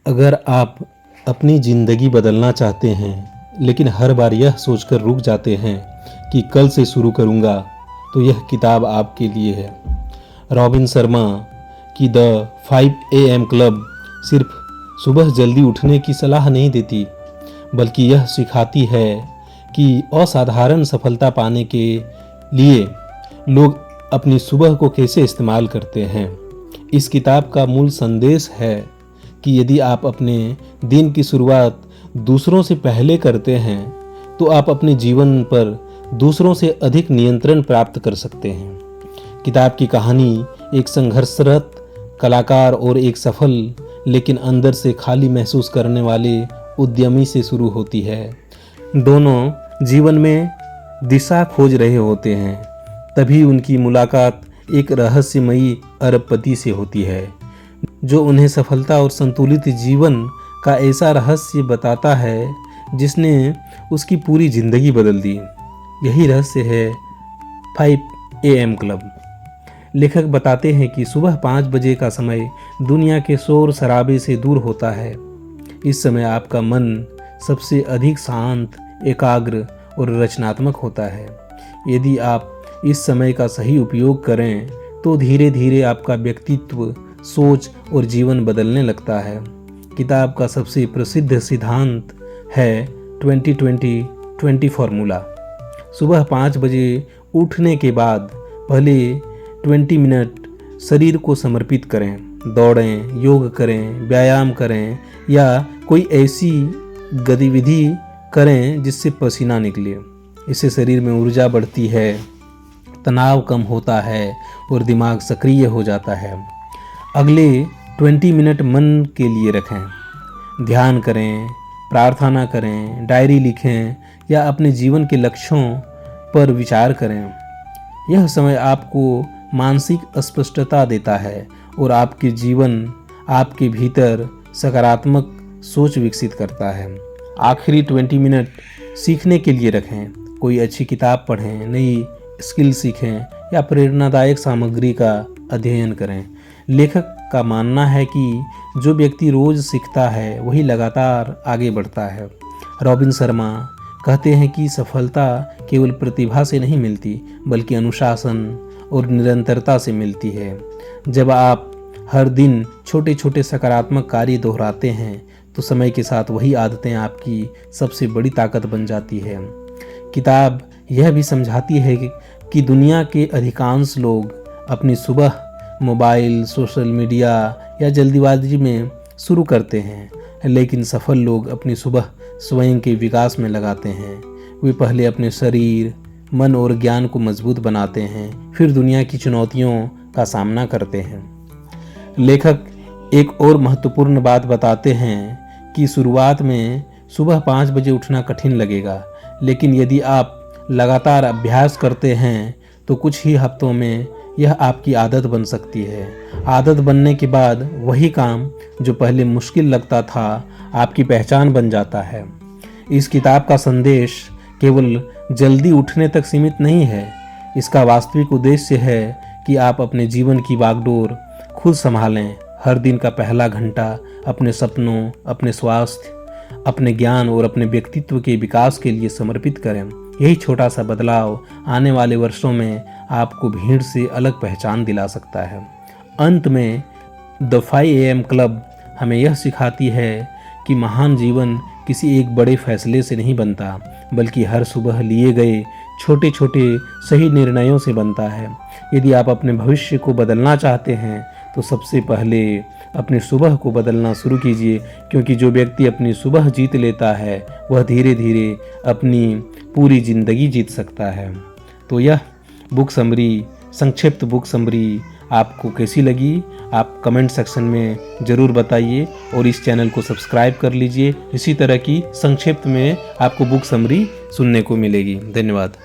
अगर आप अपनी ज़िंदगी बदलना चाहते हैं लेकिन हर बार यह सोचकर रुक जाते हैं कि कल से शुरू करूँगा, तो यह किताब आपके लिए है। रॉबिन शर्मा की द 5 AM क्लब सिर्फ सुबह जल्दी उठने की सलाह नहीं देती, बल्कि यह सिखाती है कि असाधारण सफलता पाने के लिए लोग अपनी सुबह को कैसे इस्तेमाल करते हैं। इस किताब का मूल संदेश है कि यदि आप अपने दिन की शुरुआत दूसरों से पहले करते हैं तो आप अपने जीवन पर दूसरों से अधिक नियंत्रण प्राप्त कर सकते हैं। किताब की कहानी एक संघर्षरत कलाकार और एक सफल लेकिन अंदर से खाली महसूस करने वाले उद्यमी से शुरू होती है। दोनों जीवन में दिशा खोज रहे होते हैं, तभी उनकी मुलाकात एक रहस्यमयी अरबपति से होती है जो उन्हें सफलता और संतुलित जीवन का ऐसा रहस्य बताता है जिसने उसकी पूरी जिंदगी बदल दी। यही रहस्य है 5 AM क्लब। लेखक बताते हैं कि सुबह 5 बजे का समय दुनिया के शोर शराबे से दूर होता है। इस समय आपका मन सबसे अधिक शांत, एकाग्र और रचनात्मक होता है। यदि आप इस समय का सही उपयोग करें तो धीरे धीरे आपका व्यक्तित्व, सोच और जीवन बदलने लगता है। किताब का सबसे प्रसिद्ध सिद्धांत है 20-20-20 फॉर्मूला। सुबह 5 बजे उठने के बाद पहले 20 मिनट शरीर को समर्पित करें। दौड़ें, योग करें, व्यायाम करें या कोई ऐसी गतिविधि करें जिससे पसीना निकले। इससे शरीर में ऊर्जा बढ़ती है, तनाव कम होता है और दिमाग सक्रिय हो जाता है। अगले 20 मिनट मन के लिए रखें। ध्यान करें, प्रार्थना करें, डायरी लिखें या अपने जीवन के लक्ष्यों पर विचार करें। यह समय आपको मानसिक स्पष्टता देता है और आपके जीवन, आपके भीतर सकारात्मक सोच विकसित करता है। आखिरी 20 मिनट सीखने के लिए रखें। कोई अच्छी किताब पढ़ें, नई स्किल सीखें या प्रेरणादायक सामग्री का अध्ययन करें। लेखक का मानना है कि जो व्यक्ति रोज सीखता है वही लगातार आगे बढ़ता है। रॉबिन शर्मा कहते हैं कि सफलता केवल प्रतिभा से नहीं मिलती, बल्कि अनुशासन और निरंतरता से मिलती है। जब आप हर दिन छोटे छोटे सकारात्मक कार्य दोहराते हैं तो समय के साथ वही आदतें आपकी सबसे बड़ी ताकत बन जाती है। किताब यह भी समझाती है कि दुनिया के अधिकांश लोग अपनी सुबह मोबाइल, सोशल मीडिया या जल्दीबाजी में शुरू करते हैं, लेकिन सफल लोग अपनी सुबह स्वयं के विकास में लगाते हैं। वे पहले अपने शरीर, मन और ज्ञान को मजबूत बनाते हैं, फिर दुनिया की चुनौतियों का सामना करते हैं। लेखक एक और महत्वपूर्ण बात बताते हैं कि शुरुआत में सुबह 5 बजे उठना कठिन लगेगा, लेकिन यदि आप लगातार अभ्यास करते हैं तो कुछ ही हफ्तों में यह आपकी आदत बन सकती है। आदत बनने के बाद वही काम जो पहले मुश्किल लगता था आपकी पहचान बन जाता है। इस किताब का संदेश केवल जल्दी उठने तक सीमित नहीं है। इसका वास्तविक उद्देश्य है कि आप अपने जीवन की बागडोर खुद संभालें। हर दिन का पहला घंटा अपने सपनों, अपने स्वास्थ्य, अपने ज्ञान और अपने व्यक्तित्व के विकास के लिए समर्पित करें। यही छोटा सा बदलाव आने वाले वर्षों में आपको भीड़ से अलग पहचान दिला सकता है। अंत में द 5 AM क्लब हमें यह सिखाती है कि महान जीवन किसी एक बड़े फैसले से नहीं बनता, बल्कि हर सुबह लिए गए छोटे छोटे सही निर्णयों से बनता है। यदि आप अपने भविष्य को बदलना चाहते हैं तो सबसे पहले अपनी सुबह को बदलना शुरू कीजिए, क्योंकि जो व्यक्ति अपनी सुबह जीत लेता है वह धीरे धीरे अपनी पूरी ज़िंदगी जीत सकता है। तो यह बुक समरी, संक्षिप्त बुक समरी आपको कैसी लगी आप कमेंट सेक्शन में ज़रूर बताइए और इस चैनल को सब्सक्राइब कर लीजिए। इसी तरह की संक्षिप्त में आपको बुक समरी सुनने को मिलेगी। धन्यवाद।